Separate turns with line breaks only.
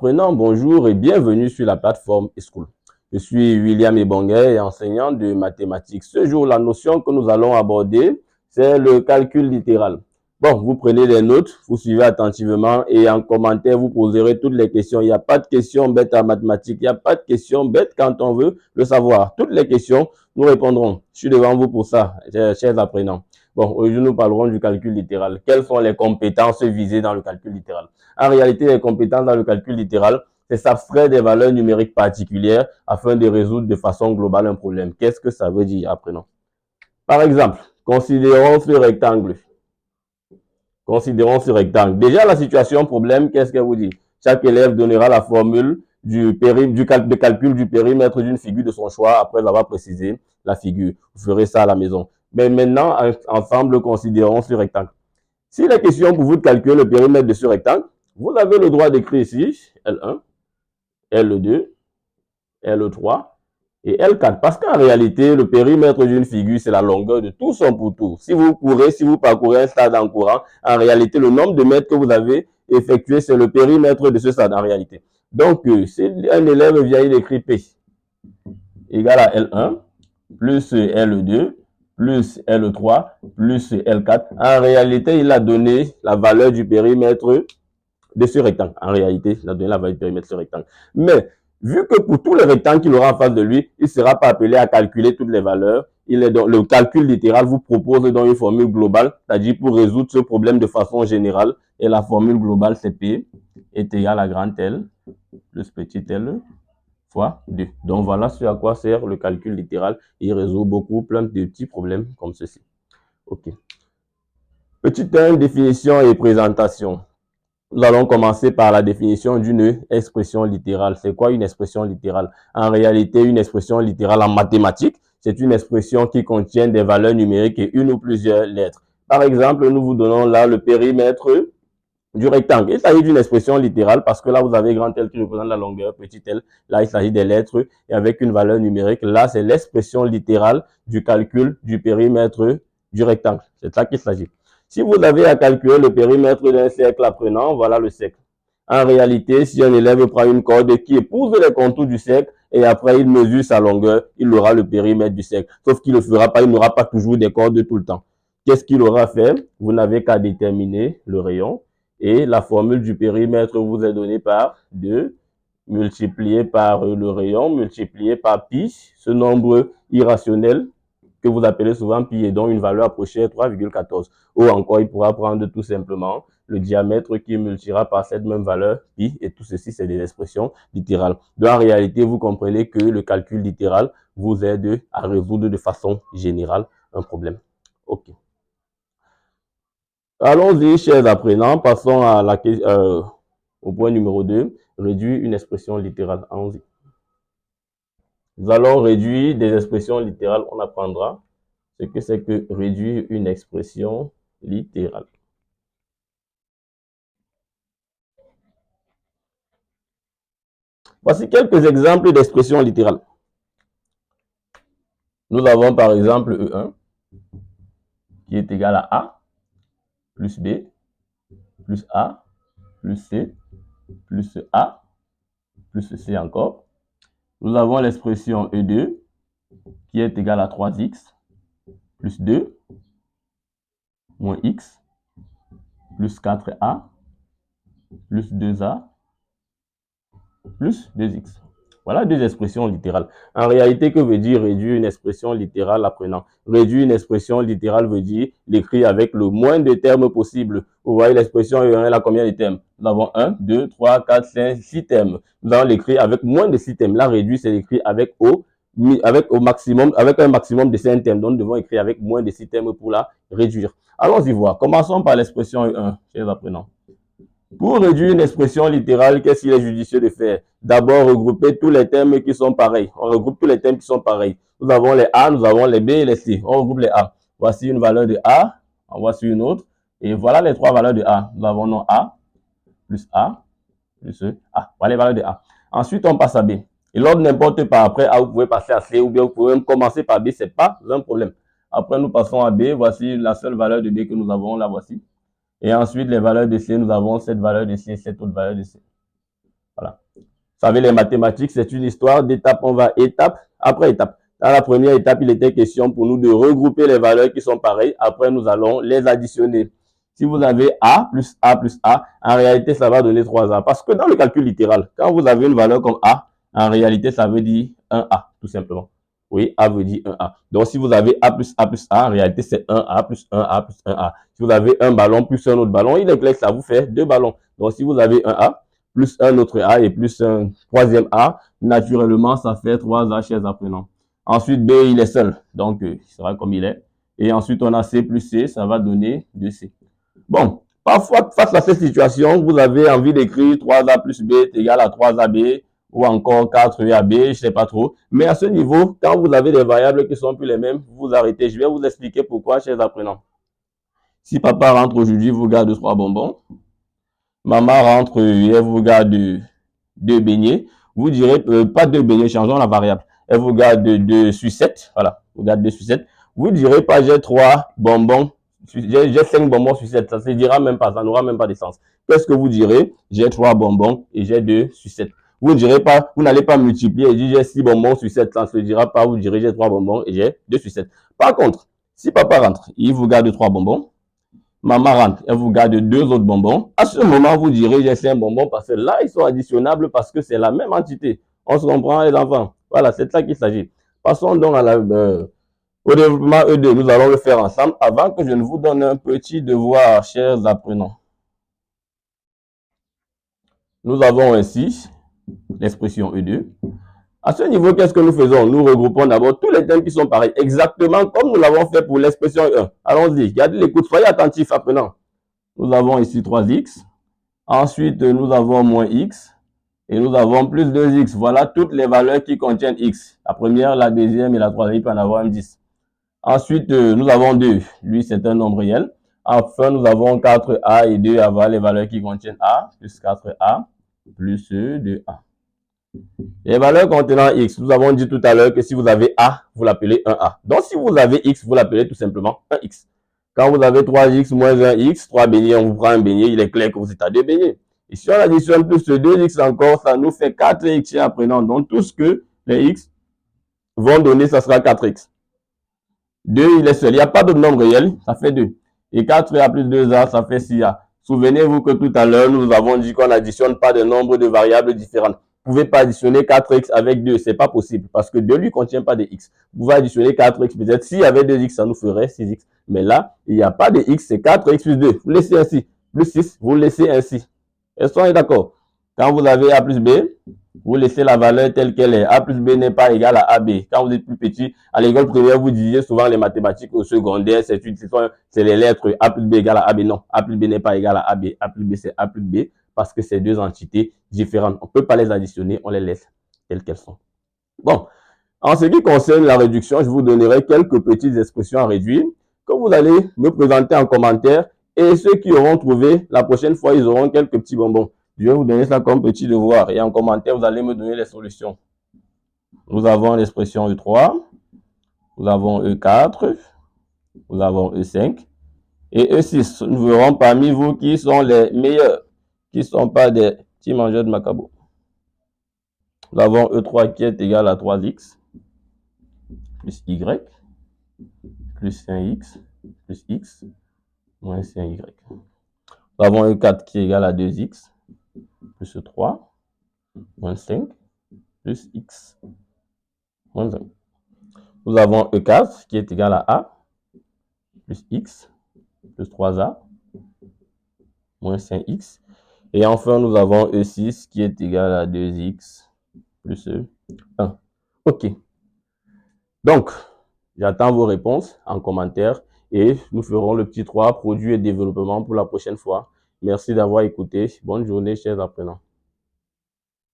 Apprenants, bonjour et bienvenue sur la plateforme eSchool. Je suis William Ebonguet, enseignant de mathématiques. Ce jour, la notion que nous allons aborder, c'est le calcul littéral. Bon, vous prenez des notes, vous suivez attentivement et en commentaire, vous poserez toutes les questions. Il n'y a pas de questions bêtes en mathématiques, il n'y a pas de questions bêtes quand on veut le savoir. Toutes les questions, nous répondrons. Je suis devant vous pour ça, chers apprenants. Bon, aujourd'hui, nous parlerons du calcul littéral. Quelles sont les compétences visées dans le calcul littéral? En réalité, les compétences dans le calcul littéral, c'est s'abstraire des valeurs numériques particulières afin de résoudre de façon globale un problème. Qu'est-ce que ça veut dire? Apprenons. Par exemple, considérons ce rectangle. Considérons ce rectangle. Déjà, la situation problème, qu'est-ce qu'elle vous dit? Chaque élève donnera la formule de calcul du périmètre d'une figure de son choix après avoir précisé la figure. Vous ferez ça à la maison. Mais maintenant, ensemble, considérons ce rectangle. S'il est question pour vous de calculer le périmètre de ce rectangle, vous avez le droit d'écrire ici L1, L2, L3 et L4. Parce qu'en réalité, le périmètre d'une figure, c'est la longueur de tout son pourtour. Si vous parcourez un stade en courant, en réalité, le nombre de mètres que vous avez effectué, c'est le périmètre de ce stade en réalité. Donc, si un élève vient, il écrit P égale à L1 plus L2 plus L3 plus L4. En réalité, il a donné la valeur du périmètre de ce rectangle. En réalité, il a donné la valeur du périmètre de ce rectangle. Mais, vu que pour tous les rectangles qu'il aura en face de lui, il ne sera pas appelé à calculer toutes les valeurs. Le calcul littéral vous propose donc une formule globale, c'est-à-dire pour résoudre ce problème de façon générale. Et la formule globale, c'est P est égal à grand L plus petit l fois 2. Donc voilà ce à quoi sert le calcul littéral. Il résout plein de petits problèmes comme ceci. Ok. Petite 1, définition et présentation. Nous allons commencer par la définition d'une expression littérale. C'est quoi une expression littérale? En réalité, une expression littérale en mathématiques, c'est une expression qui contient des valeurs numériques et une ou plusieurs lettres. Par exemple, nous vous donnons là le périmètre du rectangle. Il s'agit d'une expression littérale parce que là, vous avez grand L qui représente la longueur, petit L. Là, il s'agit des lettres et avec une valeur numérique. Là, c'est l'expression littérale du calcul du périmètre du rectangle. C'est ça qu'il s'agit. Si vous avez à calculer le périmètre d'un cercle apprenant, voilà le cercle. En réalité, si un élève prend une corde qui épouse les contours du cercle et après il mesure sa longueur, il aura le périmètre du cercle. Sauf qu'il ne le fera pas, il n'aura pas toujours des cordes tout le temps. Qu'est-ce qu'il aura fait? Vous n'avez qu'à déterminer le rayon et la formule du périmètre vous est donnée par 2 multiplié par le rayon multiplié par pi, ce nombre irrationnel que vous appelez souvent pi et dont une valeur approchée est 3,14. Ou encore, il pourra prendre tout simplement le diamètre qui multipliera par cette même valeur pi, et tout ceci, c'est des expressions littérales. Donc, en réalité, vous comprenez que le calcul littéral vous aide à résoudre de façon générale un problème. Ok. Allons-y, chers apprenants, passons à au point numéro 2, réduire une expression littérale. Allons-y. Nous allons réduire des expressions littérales. On apprendra ce que c'est que réduire une expression littérale. Voici quelques exemples d'expressions littérales. Nous avons par exemple E1 qui est égal à A plus B plus A plus C plus A plus C encore. Nous avons l'expression E2 qui est égal à 3x plus 2 moins x plus 4a plus 2a plus 2x. Voilà deux expressions littérales. En réalité, que veut dire réduire une expression littérale apprenant? Réduire une expression littérale veut dire l'écrire avec le moins de termes possible. Vous voyez l'expression E1, elle a combien de termes? Nous avons 1, 2, 3, 4, 5, 6 termes. Nous allons l'écrire avec moins de 6 termes. La réduire, c'est l'écrire avec un maximum de 5 termes. Donc, nous devons écrire avec moins de 6 termes pour la réduire. Allons-y voir. Commençons par l'expression E1, chers apprenants. Pour réduire une expression littérale, qu'est-ce qu'il est judicieux de faire? D'abord, regrouper tous les termes qui sont pareils. On regroupe tous les termes qui sont pareils. Nous avons les A, nous avons les B et les C. On regroupe les A. Voici une valeur de A. En voici une autre. Et voilà les trois valeurs de A. Nous avons non A, plus A, plus A. Voilà les valeurs de A. Ensuite, on passe à B. Et l'ordre n'importe pas. Après A, vous pouvez passer à C ou bien vous pouvez même commencer par B. Ce n'est pas un problème. Après, nous passons à B. Voici la seule valeur de B que nous avons. La voici. Et ensuite, les valeurs de C, nous avons cette valeur de C et cette autre valeur de C. Voilà. Vous savez, les mathématiques, c'est une histoire d'étape. On va étape après étape. Dans la première étape, il était question pour nous de regrouper les valeurs qui sont pareilles. Après, nous allons les additionner. Si vous avez A plus A plus A, en réalité, ça va donner 3A. Parce que dans le calcul littéral, quand vous avez une valeur comme A, en réalité, ça veut dire 1A, tout simplement. Oui, A veut dire 1A. Donc, si vous avez A plus A plus A, en réalité, c'est 1A plus 1A plus 1A. Si vous avez un ballon plus un autre ballon, il est clair que ça vous fait 2 ballons. Donc, si vous avez un A plus un autre A et plus un troisième A, naturellement, ça fait 3A, chers apprenants. Ensuite, B, il est seul. Donc, il sera comme il est. Et ensuite, on a C plus C, ça va donner 2C. Bon, parfois, face à cette situation, vous avez envie d'écrire 3A plus B est égal à 3AB ou encore 4AB, je ne sais pas trop. Mais à ce niveau, quand vous avez des variables qui sont plus les mêmes, vous arrêtez. Je vais vous expliquer pourquoi, chers apprenants. Si papa rentre aujourd'hui, vous garde 3 bonbons. Maman rentre et elle vous garde 2 beignets. Vous direz, pas 2 beignets, changeons la variable. Elle vous garde 2 sucettes. Voilà, vous garde 2 sucettes. Vous direz pas, j'ai 3 bonbons. J'ai 5 bonbons sucettes. Ça ne se dira même pas, ça n'aura même pas de sens. Qu'est-ce que vous direz? J'ai 3 bonbons et j'ai 2 sucettes. Vous ne direz pas, vous n'allez pas multiplier et dire j'ai 6 bonbons sucettes. Ça ne se dira pas. Vous direz j'ai 3 bonbons et j'ai 2 sucettes. Par contre, si papa rentre, il vous garde 3 bonbons. Maman rentre, elle vous garde 2 autres bonbons. À ce moment, vous direz j'ai 5 bonbons parce que là, ils sont additionnables parce que c'est la même entité. On se comprend, les enfants. Voilà, c'est de ça qu'il s'agit. Passons donc à au développement E2. Nous allons le faire ensemble avant que je ne vous donne un petit devoir, chers apprenants. Nous avons ainsi l'expression E2. À ce niveau, qu'est-ce que nous faisons? Nous regroupons d'abord tous les thèmes qui sont pareils, exactement comme nous l'avons fait pour l'expression E1. Allons-y, gardez l'écoute, soyez attentifs, apprenants. Nous avons ici 3x. Ensuite, nous avons moins x. Et nous avons plus 2x. Voilà toutes les valeurs qui contiennent x. La première, la deuxième et la troisième, il peut en avoir un 10. Ensuite, nous avons 2. Lui, c'est un nombre réel. Enfin, nous avons 4a et 2 avoir les valeurs qui contiennent a, plus 4a, plus 2a. Les valeurs contenant x, nous avons dit tout à l'heure que si vous avez a, vous l'appelez 1a. Donc, si vous avez x, vous l'appelez tout simplement 1x. Quand vous avez 3x moins 1x, 3 beignets, on vous prend un beignet, il est clair que vous êtes à 2 beignets. Et si on additionne plus 2x encore, ça nous fait 4x apprenant. Donc, tout ce que les x vont donner, ça sera 4x. 2, il est seul. Il n'y a pas de nombre réel, ça fait 2. Et 4a plus 2a, ça fait 6a. Souvenez-vous que tout à l'heure, nous avons dit qu'on n'additionne pas de nombre de variables différentes. Vous ne pouvez pas additionner 4x avec 2, c'est pas possible parce que 2 lui contient pas de x. Vous pouvez additionner 4x peut-être. S'il y avait 2x, ça nous ferait 6x. Mais là, il n'y a pas de x, c'est 4x plus 2. Vous laissez ainsi. Plus 6, vous laissez ainsi. Est-ce qu'on est d'accord? Quand vous avez a plus b, vous laissez la valeur telle qu'elle est. A plus b n'est pas égal à AB. Quand vous êtes plus petit, à l'école primaire, vous disiez souvent les mathématiques au secondaire, c'est les lettres A plus B égale à AB. Non, A plus B n'est pas égal à AB. A plus B, c'est A plus B parce que c'est deux entités différentes. On ne peut pas les additionner, on les laisse telles qu'elles sont. Bon, en ce qui concerne la réduction, je vous donnerai quelques petites expressions à réduire que vous allez me présenter en commentaire. Et ceux qui auront trouvé, la prochaine fois, ils auront quelques petits bonbons. Je vais vous donner ça comme petit devoir. Et en commentaire, vous allez me donner les solutions. Nous avons l'expression E3. Nous avons E4. Nous avons E5. Et E6. Nous verrons parmi vous qui sont les meilleurs. Qui ne sont pas des petits mangeurs de macabo. Nous avons E3 qui est égal à 3x. Plus Y. Plus 1x. Plus x. Moins 1y. Nous avons E4 qui est égal à 2x. Plus 3. Moins 5. Plus x. Moins 1. Nous avons E4 qui est égal à A, plus X, plus 3A, moins 5X. Et enfin, nous avons E6 qui est égal à 2X, plus 1. OK. Donc, j'attends vos réponses en commentaire et nous ferons le petit 3, produit et développement pour la prochaine fois. Merci d'avoir écouté. Bonne journée, chers apprenants.